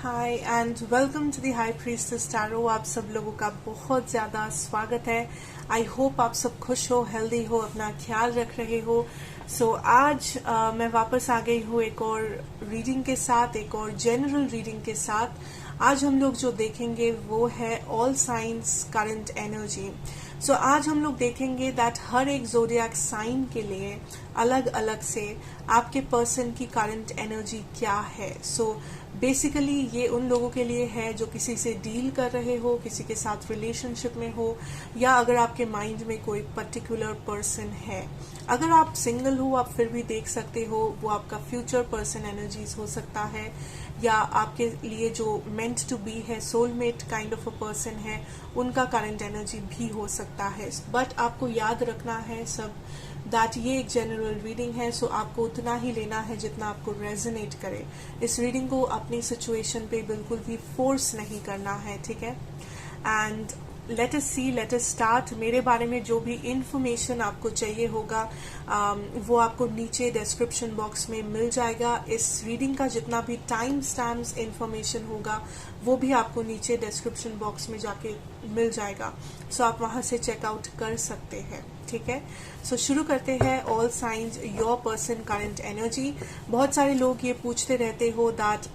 Hi and welcome to the high priestess tarot. आप सब लोगों का बहुत ज़्यादा स्वागत है। आई होप आप सब खुश हो, हेल्दी हो, अपना ख्याल रख रहे हो। आज मैं वापस आ गई हूँ एक और रीडिंग के साथ, एक और जनरल रीडिंग के साथ। आज हम लोग जो देखेंगे वो है ऑल साइंस करंट एनर्जी। आज हम लोग देखेंगे दैट हर एक ज़ोडिएक साइन के लिए अलग अलग से आपके पर्सन की करंट एनर्जी क्या है। बेसिकली ये उन लोगों के लिए है जो किसी से डील कर रहे हो, किसी के साथ रिलेशनशिप में हो, या अगर आपके माइंड में कोई पर्टिकुलर पर्सन है। अगर आप सिंगल हो आप फिर भी देख सकते हो, वो आपका फ्यूचर पर्सन एनर्जीज हो सकता है, या आपके लिए जो मेंट टू बी है, soulmate kind of a person है, उनका करंट एनर्जी भी हो सकता है। बट आपको याद रखना है सब दैट ये एक जनरल रीडिंग है। आपको उतना ही लेना है जितना आपको रेजोनेट करे। इस रीडिंग को अपनी सिचुएशन पे बिल्कुल भी फोर्स नहीं करना है, ठीक है। And let us see, let us start. मेरे बारे में जो भी इंफॉर्मेशन आपको चाहिए होगा वो आपको नीचे डिस्क्रिप्शन बॉक्स में मिल जाएगा। इस रीडिंग का जितना भी टाइम स्टैम्प्स इंफॉर्मेशन होगा वो भी आपको नीचे डिस्क्रिप्शन बॉक्स में जाके मिल जाएगा। आप वहां से चेकआउट कर सकते हैं, ठीक है। शुरू करते हैं। All science your person current energy. बहुत सारे लोग ये पूछते रहते हो दैट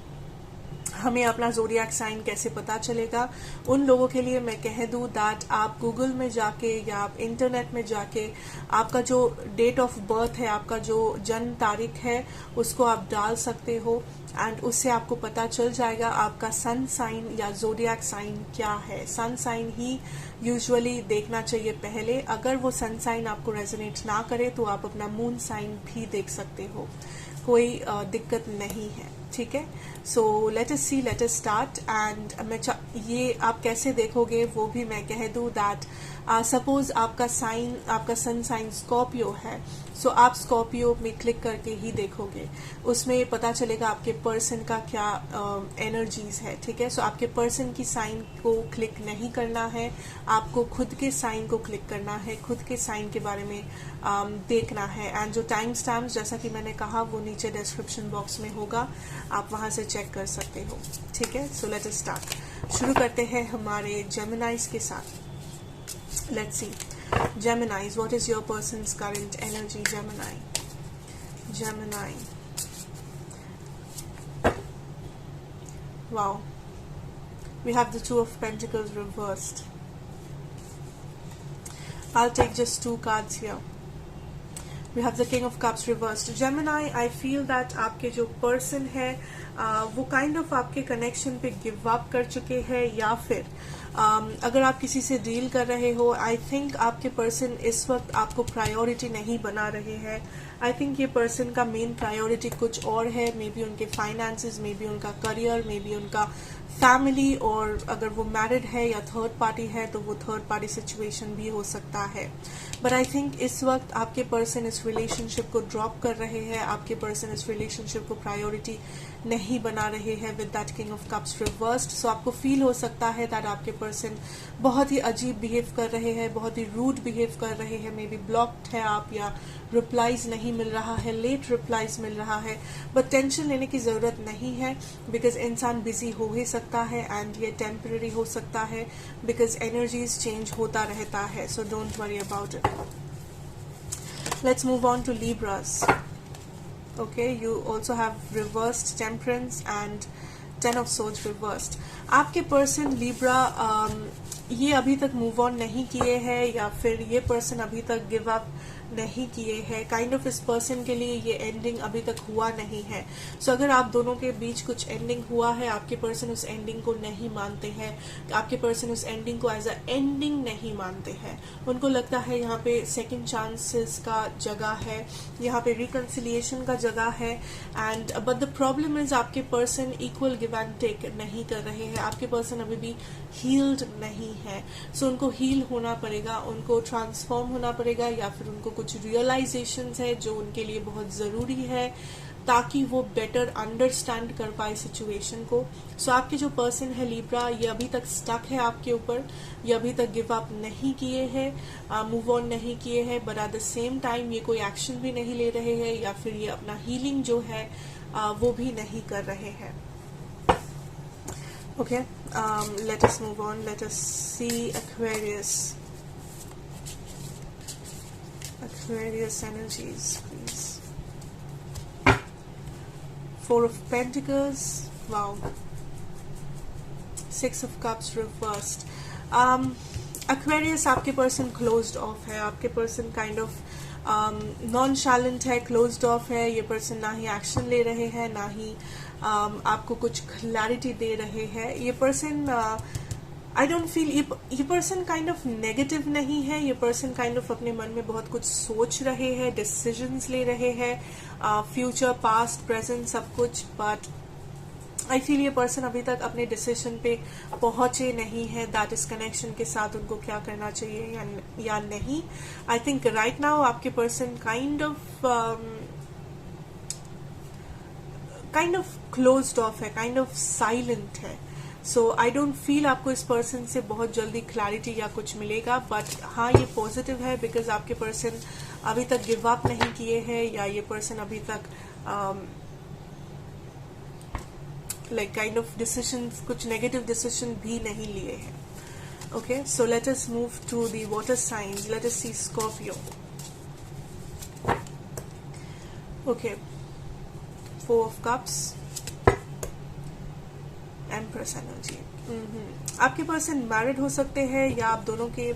हमें अपना ज़ोडिएक साइन कैसे पता चलेगा। उन लोगों के लिए मैं कह दूं दैट आप गूगल में जाके या आप इंटरनेट में जाके आपका जो डेट ऑफ बर्थ है, आपका जो जन्म तारीख है, उसको आप डाल सकते हो एंड उससे आपको पता चल जाएगा आपका सन साइन या ज़ोडिएक साइन क्या है। सन साइन ही यूजुअली देखना चाहिए पहले। अगर वो सन साइन आपको रेजोनेट ना करे तो आप अपना मून साइन भी देख सकते हो, कोई दिक्कत नहीं है, ठीक है। Let us see, let us start. And ये आप कैसे देखोगे वो भी मैं कह दूं दैट सपोज आपका साइन, आपका सन साइन स्कॉर्पियो है, आप स्कॉर्पियो में क्लिक करके ही देखोगे, उसमें पता चलेगा आपके पर्सन का क्या एनर्जीज है, ठीक है। आपके पर्सन की साइन को क्लिक नहीं करना है, आपको खुद के साइन को क्लिक करना है, खुद के साइन के बारे में देखना है। एंड जो टाइम स्टैम्प्स जैसा कि मैंने कहा वो नीचे डिस्क्रिप्शन बॉक्स में होगा, आप वहां से चेक कर सकते हो, ठीक है। Let us start. शुरू करते हैं हमारे जेमिनाइज के साथ। Let's see Geminis, what is your person's current energy? Gemini. Wow, we have the Two of Pentacles reversed. I'll take just 2 cards here. We have the King of Cups reversed. Gemini, I feel that आपके जो person है वो kind of आपके connection पे give up कर चुके हैं, या फिर अगर आप किसी से डील कर रहे हो, आई थिंक आपके पर्सन इस वक्त आपको प्रायोरिटी नहीं बना रहे हैं। आई थिंक ये पर्सन का मेन प्रायोरिटी कुछ और है। मे बी उनके फाइनेंसेस, मे बी उनका करियर, मे बी उनका फैमिली, और अगर वो मैरिड है या थर्ड पार्टी है तो वो थर्ड पार्टी सिचुएशन भी हो सकता है। बट आई थिंक इस वक्त आपके पर्सन इस रिलेशनशिप को ड्रॉप कर रहे हैं, आपके पर्सन इस रिलेशनशिप को प्रायोरिटी नहीं बना रहे हैं with that king of cups reversed. आपको फील हो सकता है दैट आपके पर्सन बहुत ही अजीब बिहेव कर रहे हैं, बहुत ही रूड बिहेव कर रहे हैं, मे बी ब्लॉक्ड है आप, या रिप्लाईज नहीं मिल रहा है, लेट रिप्लाईज मिल रहा है। बट टेंशन लेने की जरूरत नहीं है, बिकॉज इंसान बिजी हो ही सकता है एंड ये टेम्पररी हो सकता है, बिकॉज एनर्जीज चेंज होता रहता है। So don't worry about it. Let's move on to Libras. Okay, you also have reversed Temperance and 10 of Swords reversed. आपके पर्सन लिब्रा ये अभी तक मूव ऑन नहीं किए हैं, या फिर ये पर्सन अभी तक गिव अप नहीं किए हैं। काइंड ऑफ इस पर्सन के लिए ये एंडिंग अभी तक हुआ नहीं है। अगर आप दोनों के बीच कुछ एंडिंग हुआ है, आपके पर्सन उस एंडिंग को नहीं मानते हैं, आपके पर्सन उस एंडिंग को एज अ एंडिंग नहीं मानते हैं। उनको लगता है यहाँ पे सेकंड चांसेस का जगह है, यहाँ पे रिकंसिलिएशन का जगह है। And but the problem is आपके person equal give and take नहीं कर रहे हैं। आपके पर्सन अभी भी हील्ड नहीं है। उनको हील होना पड़ेगा, उनको ट्रांसफॉर्म होना पड़ेगा, या फिर उनको कुछ रियलाइजेशंस है जो उनके लिए बहुत जरूरी है ताकि वो बेटर अंडरस्टैंड कर पाए सिचुएशन को। आपके जो पर्सन है लिब्रा, ये अभी तक स्टक है आपके ऊपर, ये अभी तक गिव अप नहीं किए हैं, मूव ऑन नहीं किए हैं, but at the same time ये कोई एक्शन भी नहीं ले रहे हैं, या फिर ये अपना हीलिंग जो है वो भी नहीं कर रहे हैं। Okay, let us move on. Let us see Aquarius. Aquarius energies, please. Four of Pentacles. Wow. Six of Cups reversed. Aquarius, आपके पर्सन क्लोज्ड ऑफ है. आपके पर्सन काइंड ऑफ नॉनशैलेंट है, क्लोज्ड ऑफ है. ये पर्सन ना ही एक्शन ले रहे हैं, ना ही आपको कुछ क्लैरिटी दे रहे हैं. ये पर्सन आई डोंट फील, ये पर्सन काइंड ऑफ नेगेटिव नहीं है. ये पर्सन काइंड ऑफ अपने मन में बहुत कुछ सोच रहे हैं, डिसीजंस ले रहे हैं, फ्यूचर, पास्ट, प्रेजेंट, सब कुछ. बट आई फील ये पर्सन अभी तक अपने डिसीजन पे पहुंचे नहीं है. दैट इज कनेक्शन के साथ उनको क्या करना चाहिए या नहीं. आई थिंक राइट नाउ आपके person kind of closed of है, काइंड ऑफ साइलेंट है. सो आई डोंट फील आपको इस पर्सन से बहुत जल्दी क्लैरिटी या कुछ मिलेगा. बट हाँ, ये पॉजिटिव है बिकॉज आपके पर्सन अभी तक गिव अप नहीं किए हैं, या ये पर्सन अभी तक like kind of decisions, कुछ negative decision भी नहीं लिए हैं. Okay, so let us move to the water signs. Let us see Scorpio. Okay, Four of Cups, Empress energy. आपके पर्सन मैरिड हो सकते हैं, या आप दोनों के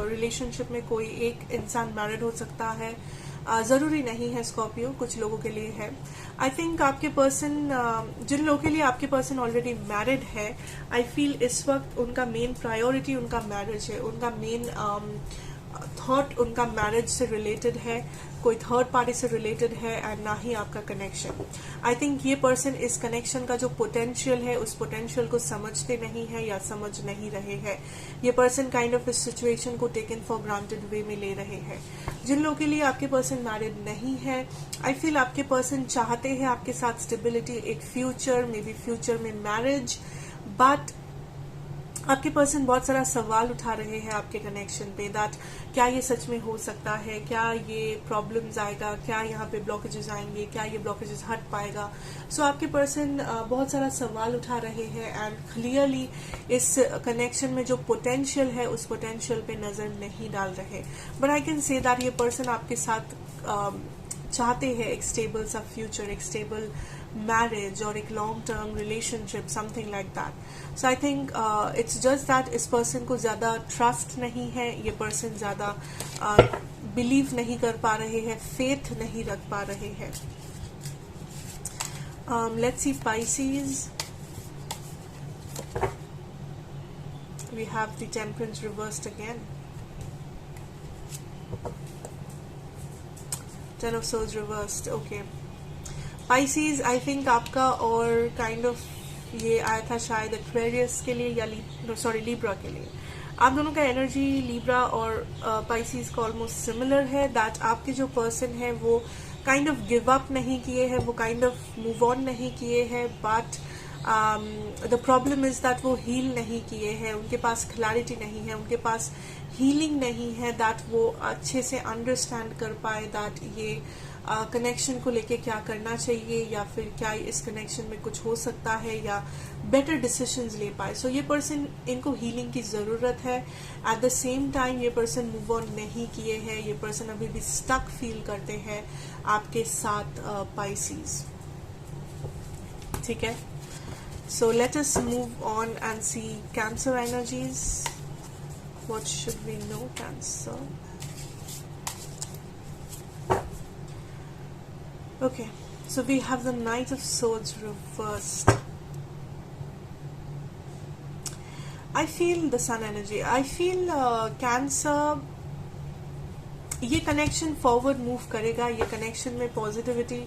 रिलेशनशिप में कोई एक इंसान मैरिड हो सकता है. जरूरी नहीं है स्कॉर्पियो, कुछ लोगों के लिए है. आई थिंक आपके पर्सन, जिन लोगों के लिए आपके पर्सन ऑलरेडी मैरिड है, आई फील इस वक्त उनका मेन प्रायोरिटी उनका मैरिज है. उनका मेन थॉट उनका मैरिज से रिलेटेड है, कोई थर्ड पार्टी से रिलेटेड है, एंड ना ही आपका कनेक्शन. आई थिंक ये पर्सन इस कनेक्शन का जो पोटेंशियल है, उस पोटेंशियल को समझते नहीं है या समझ नहीं रहे हैं. ये पर्सन काइंड ऑफ इस सिचुएशन को टेकन फॉर ग्रांटेड वे में ले रहे हैं. जिन लोगों के लिए आपके पर्सन मैरिड नहीं है, आई फील आपके पर्सन चाहते हैं आपके साथ स्टेबिलिटी, एक फ्यूचर, मे बी फ्यूचर में मैरिज. बट आपके पर्सन बहुत सारा सवाल उठा रहे हैं आपके कनेक्शन पे. दैट क्या ये सच में हो सकता है, क्या ये प्रॉब्लम्स आएगा, क्या यहाँ पे ब्लॉकेजेस आएंगे, क्या ये ब्लॉकेजेस हट पाएगा. सो आपके पर्सन बहुत सारा सवाल उठा रहे हैं, एंड क्लियरली इस कनेक्शन में जो पोटेंशियल है उस पोटेंशियल पे नजर नहीं डाल रहे. But I can say that ये पर्सन आपके साथ चाहते हैं एक स्टेबल सा फ्यूचर, एक स्टेबल मैरिज और एक long term relationship, something like that. So I think it's just that इस पर्सन को ज्यादा ट्रस्ट नहीं है. ये पर्सन ज्यादा बिलीव नहीं कर पा रहे हैं, फेथ नहीं रख पा रहे हैं. Let's see Pisces. We have the Temperance reversed again. Ten of Swords reversed. Okay. Pisces, I think आपका और काइंड ऑफ ये आया था शायद Aquarius के लिए या Libra के लिए. आप दोनों का एनर्जी Libra और Pisces का ऑलमोस्ट सिमिलर है. दैट आपके जो पर्सन है वो काइंड ऑफ गिव अप नहीं किए हैं, वो काइंड ऑफ मूव ऑन नहीं किए हैं. But the problem is that वो हील नहीं किए हैं. उनके पास क्लैरिटी नहीं है, उनके पास हीलिंग नहीं है. दैट वो अच्छे से अंडरस्टैंड कर पाए दैट ये कनेक्शन को लेके क्या करना चाहिए, या फिर क्या इस कनेक्शन में कुछ हो सकता है, या बेटर डिसीजंस ले पाए. सो ये पर्सन, इनको हीलिंग की जरूरत है. एट द सेम टाइम ये पर्सन मूव ऑन नहीं किए हैं. ये पर्सन अभी भी स्टक फील करते हैं आपके साथ Pisces. ठीक है. So let us move on and see Cancer energies. What should we know, Cancer? Okay, so we have the Knight of Swords reversed. I feel the Sun energy. I feel Cancer, ये connection forward move करेगा. ये connection में positivity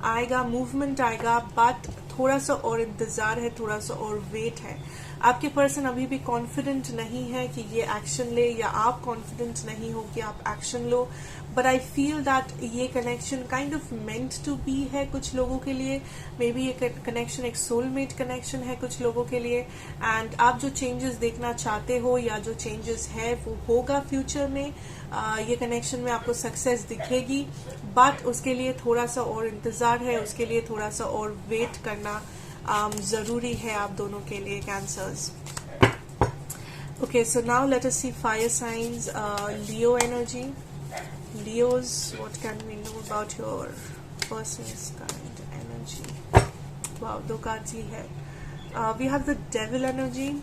आएगा, movement आएगा. But थोड़ा सा और इंतजार है, थोड़ा सा और वेट है. आपके पर्सन अभी भी कॉन्फिडेंट नहीं है कि ये एक्शन ले, या आप कॉन्फिडेंट नहीं हो कि आप एक्शन लो. बट आई फील दैट ये connection kind of meant to be है कुछ लोगों के लिए. मे बी ये कनेक्शन एक सोलमेट कनेक्शन है कुछ लोगों के लिए. एंड आप जो चेंजेस देखना चाहते हो, या जो चेंजेस है वो होगा फ्यूचर में. ये कनेक्शन में आपको सक्सेस दिखेगी. बट उसके लिए थोड़ा सा और इंतजार है, उसके लिए थोड़ा सा और वेट करना जरूरी है आप दोनों के लिए cancers. Okay, so now let us see fire signs. Leo energy. Leos, what can we know about your person's current energy? Wow, दो cards ही है. We have the devil energy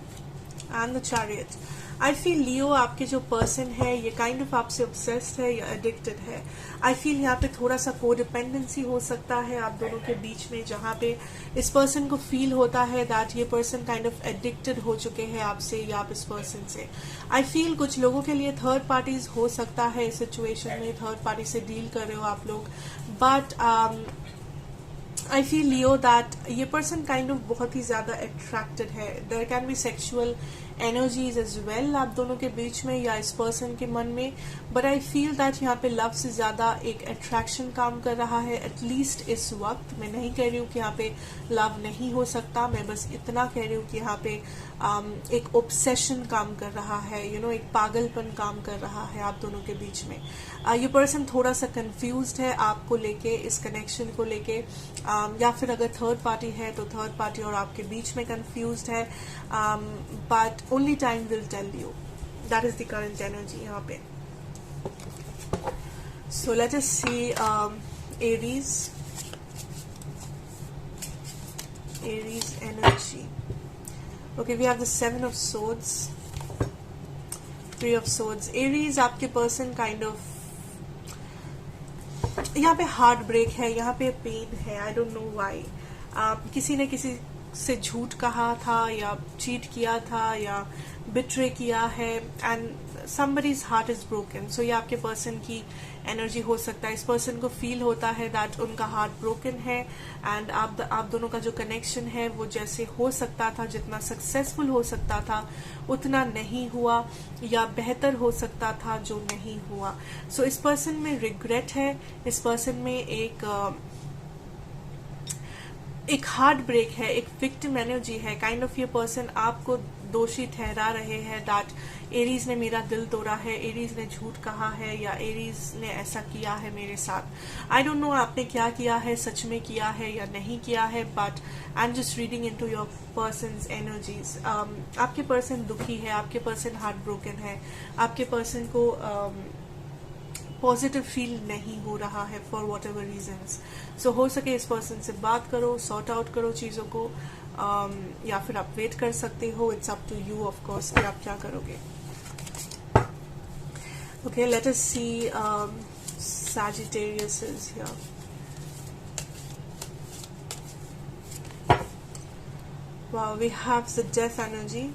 and the chariot. I feel Leo आपके जो person है ये kind of आपसे obsessed है या addicted है। आई फील यहाँ पे थोड़ा सा कोडिपेंडेंसी हो सकता है आप दोनों के बीच में, जहाँ पे इस पर्सन को फील होता है दैट ये पर्सन काइंड ऑफ एडिक्टेड हो चुके हैं आपसे या आप इस पर्सन से। आई फील कुछ लोगों के लिए थर्ड पार्टीज हो सकता है इस सिचुएशन में, थर्ड पार्टी से डील कर रहे हो आप लोग, but I feel Leo that ये पर्सन काइंड ऑफ बहुत ही ज्यादा अट्रैक्टेड है। There can be sexual energies as well आप दोनों के बीच में या इस पर्सन के मन में, बट आई फील दैट यहाँ पे लव से ज्यादा एक अट्रैक्शन काम कर रहा है एटलीस्ट इस वक्त। मैं नहीं कह रही हूँ कि यहाँ पे लव नहीं हो सकता, मैं बस इतना कह रही हूँ कि यहाँ पे एक ऑब्सेशन काम कर रहा है, एक पागलपन काम कर रहा है आप दोनों के बीच में। ये पर्सन थोड़ा सा कंफ्यूज्ड है आपको लेके, इस कनेक्शन को लेके, या फिर अगर थर्ड पार्टी है तो थर्ड पार्टी और आपके बीच में कंफ्यूज्ड है, but only time will tell you. That is the current energy यहाँ पे. So let us see Aries. Aries energy. Okay, we have the Seven of Swords, Three of Swords. Aries आपके person kind of यहाँ पे heart break है, यहाँ पे pen है, I don't know why. किसी ने किसी से झूठ कहा था या चीट किया था या बिट्रे किया है and somebody's heart is broken. So ये आपके पर्सन की एनर्जी हो सकता है। इस पर्सन को फील होता है दैट उनका हार्ट ब्रोकन है एंड आप दोनों का जो कनेक्शन है वो जैसे हो सकता था, जितना सक्सेसफुल हो सकता था उतना नहीं हुआ, या बेहतर हो सकता था जो नहीं हुआ। सो इस पर्सन में रिग्रेट है, इस पर्सन में एक हार्ट ब्रेक है, एक विक्टिम एनर्जी है। काइंड ऑफ ये पर्सन आपको दोषी ठहरा रहे हैं दैट एरीज ने मेरा दिल तोड़ा है, एरीज ने झूठ कहा है या एरीज ने ऐसा किया है मेरे साथ। आई डोंट नो आपने क्या किया है, सच में किया है या नहीं किया है, but I am just reading into your persons energies. आपके पर्सन दुखी है, आपके पर्सन हार्ट ब्रोकन है, आपके पर्सन को पॉजिटिव फील नहीं हो रहा है फॉर वॉट एवर रीजन्स। सो हो सके इस पर्सन से बात करो, सॉर्ट आउट करो चीजों को, या फिर आप वेट कर सकते हो। It's up to you of course कि आप क्या करोगे। Okay, let us see Sagittarius is here. Wow, we have the death energy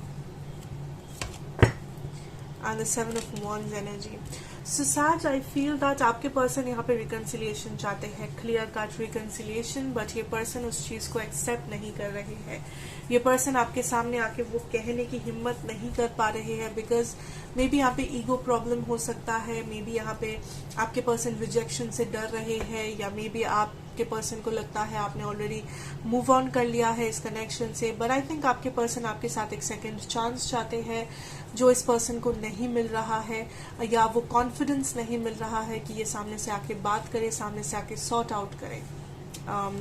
and the Seven of Wands energy. So Sag, I feel that आपके person यहाँ पे reconciliation चाहते हैं, clear cut reconciliation, but ये पर्सन उस चीज को accept नहीं कर रहे हैं। ये पर्सन आपके सामने आके वो कहने की हिम्मत नहीं कर पा रहे हैं बिकॉज मे बी यहाँ पे ईगो प्रॉब्लम हो सकता है, मे बी यहाँ पे आपके पर्सन रिजेक्शन से डर रहे हैं, या मे बी आपके पर्सन को लगता है आपने ऑलरेडी मूव ऑन कर लिया है इस कनेक्शन से। बट आई थिंक आपके पर्सन आपके साथ एक सेकेंड चांस चाहते हैं जो इस पर्सन को नहीं मिल रहा है, या वो कॉन्फिडेंस नहीं मिल रहा है कि ये सामने से आके बात करे, सामने से आके सॉर्ट आउट करे।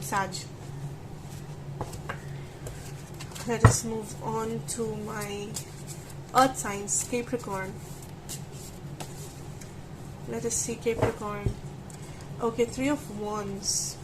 Sag. Let us move on to my earth signs, Capricorn. Let us see Capricorn. Okay, Three of Wands,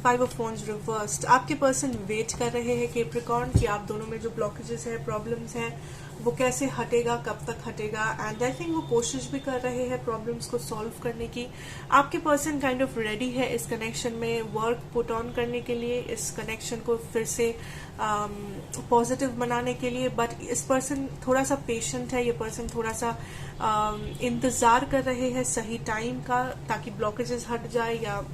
Five of Wands reversed. आपके पर्सन वेट कर रहे हैं Capricorn कि आप दोनों में जो ब्लॉकेजेस है, प्रॉब्लम्स हैं, वो कैसे हटेगा, कब तक हटेगा, एंड आई थिंक वो कोशिश भी कर रहे हैं प्रॉब्लम्स को सॉल्व करने की। आपके पर्सन काइंड ऑफ रेडी है इस कनेक्शन में वर्क पुट ऑन करने के लिए, इस कनेक्शन को फिर से पॉजिटिव बनाने के लिए, बट इस पर्सन थोड़ा सा पेशेंट है। ये पर्सन थोड़ा सा इंतजार कर रहे हैं सही टाइम का ताकि ब्लॉकेजेस हट जाए, या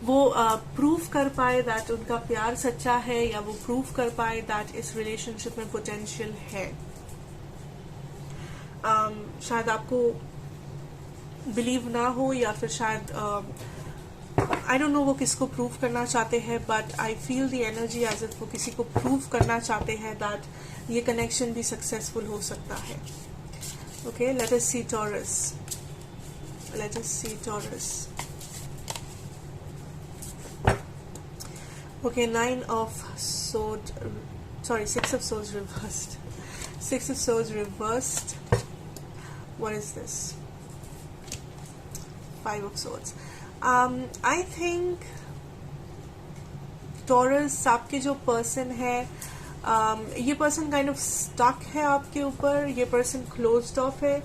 वो प्रूव कर पाए दैट उनका प्यार सच्चा है, या वो प्रूव कर पाए दैट इस रिलेशनशिप में पोटेंशियल है। शायद आपको बिलीव ना हो, या फिर शायद आई डोंट नो वो किसको प्रूव करना चाहते हैं, but I feel the energy as if वो किसी को प्रूव करना चाहते हैं दैट ये कनेक्शन भी सक्सेसफुल हो सकता है। Okay, let us see Taurus. Let us see Taurus. Okay, 6 of swords reversed. 6 of swords reversed. What is this? 5 of swords. I think Taurus, आपके जो पर्सन है, ये पर्सन काइंड ऑफ स्टक है आपके ऊपर, ये पर्सन क्लोज्ड ऑफ है,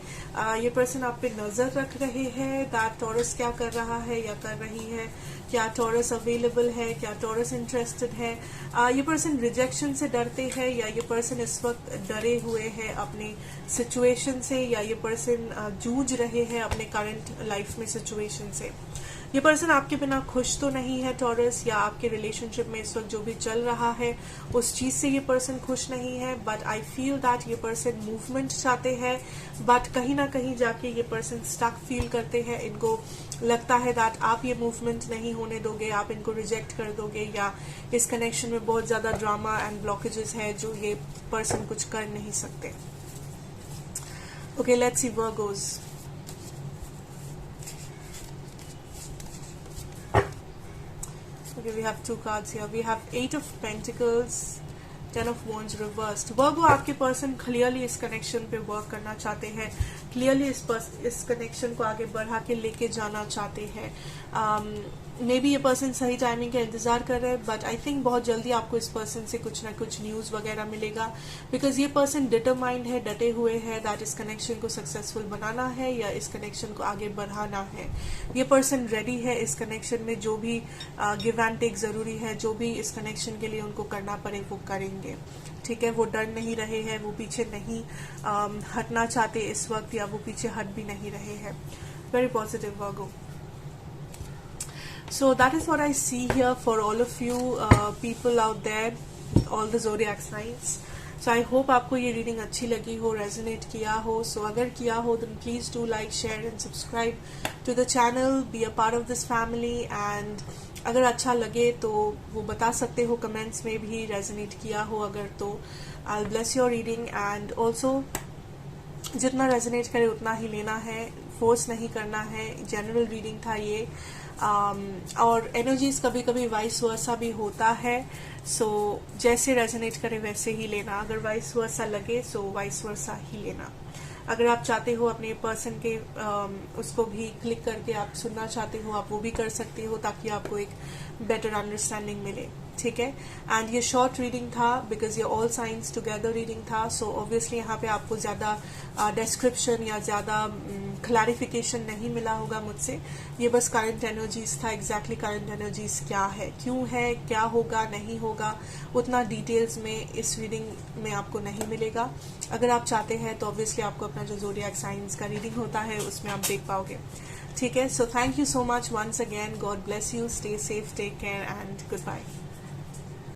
ये पर्सन आप पे नजर रख रहे हैं दैट टॉरस क्या कर रहा है या कर रही है, क्या टॉरस अवेलेबल है, क्या टॉरस इंटरेस्टेड है, ये पर्सन रिजेक्शन से डरते हैं या ये पर्सन इस वक्त डरे हुए हैं अपनी सिचुएशन से, या ये पर्सन जूझ रहे हैं अपने करंट लाइफ में सिचुएशन से। ये पर्सन आपके बिना खुश तो नहीं है टॉरस, या आपके रिलेशनशिप में इस वक्त जो भी चल रहा है उस चीज से ये पर्सन खुश नहीं है, बट आई फील दैट ये पर्सन मूवमेंट चाहते हैं, बट कहीं ना कहीं जाके ये पर्सन स्टक फील करते हैं। इनको लगता है दैट आप ये मूवमेंट नहीं होने दोगे, आप इनको रिजेक्ट कर दोगे, या इस कनेक्शन में बहुत ज्यादा ड्रामा एंड ब्लॉकेजेस है जो ये पर्सन कुछ कर नहीं सकते। Okay, let's see Virgo's. Okay, we have 2 cards here. We have 8 of Pentacles, 10 of Wands reversed. Virgo, आपके पर्सन क्लियरली इस कनेक्शन पे वर्क करना चाहते हैं, क्लियरली इस कनेक्शन को आगे बढ़ा के लेके जाना चाहते हैं। मे बी ये पर्सन सही टाइमिंग का इंतजार कर रहे हैं, बट आई थिंक बहुत जल्दी आपको इस पर्सन से कुछ ना कुछ न्यूज वगैरह मिलेगा, बिकॉज ये पर्सन डिटरमाइंड है, डटे हुए हैं दैट इस कनेक्शन को सक्सेसफुल बनाना है या इस कनेक्शन को आगे बढ़ाना है। ये पर्सन रेडी है इस कनेक्शन में, जो भी गिव एंड टेक जरूरी है, जो भी इस कनेक्शन के लिए उनको करना पड़े वो करेंगे। ठीक है, वो डर नहीं रहे हैं, वो पीछे नहीं हटना चाहते इस वक्त, या वो पीछे हट भी नहीं रहे हैं। Very positive Virgo. So that is what I see here for all of you people out there, all the zodiac signs. So I hope आपको ये रीडिंग अच्छी लगी हो, रेजोनेट किया हो। So अगर किया हो then please do like, share and subscribe to the channel, be a part of this family, and अगर अच्छा लगे तो वो बता सकते हो कमेंट्स में भी, रेजोनेट किया हो अगर तो। I'll bless your reading, and also जितना रेजोनेट करे उतना ही लेना है, फोर्स नहीं करना है। जनरल रीडिंग था ये, और एनर्जीज कभी कभी वाइस वर्सा भी होता है। सो जैसे रेजोनेट करे वैसे ही लेना, अगर वाइस वर्सा लगे सो वाइस वर्सा ही लेना। अगर आप चाहते हो अपने पर्सन के उसको भी क्लिक करके आप सुनना चाहते हो, आप वो भी कर सकते हो ताकि आपको एक बेटर अंडरस्टैंडिंग मिले। ठीक है, एंड ये शॉर्ट रीडिंग था बिकॉज ये ऑल साइंस टुगेदर रीडिंग था। सो ऑब्वियसली यहाँ पे आपको ज्यादा डिस्क्रिप्शन या ज्यादा क्लैरिफिकेशन नहीं मिला होगा मुझसे। ये बस करंट एनर्जीज था, एग्जैक्टली करंट एनर्जीज क्या है, क्यों है, क्या होगा नहीं होगा, उतना डिटेल्स में इस रीडिंग में आपको नहीं मिलेगा। अगर आप चाहते हैं तो ऑब्वियसली आपको अपना जो ज़ोडिएक साइंस का रीडिंग होता है उसमें आप देख पाओगे। ठीक है, so thank you so much once again, God bless you, stay safe, take care and good bye.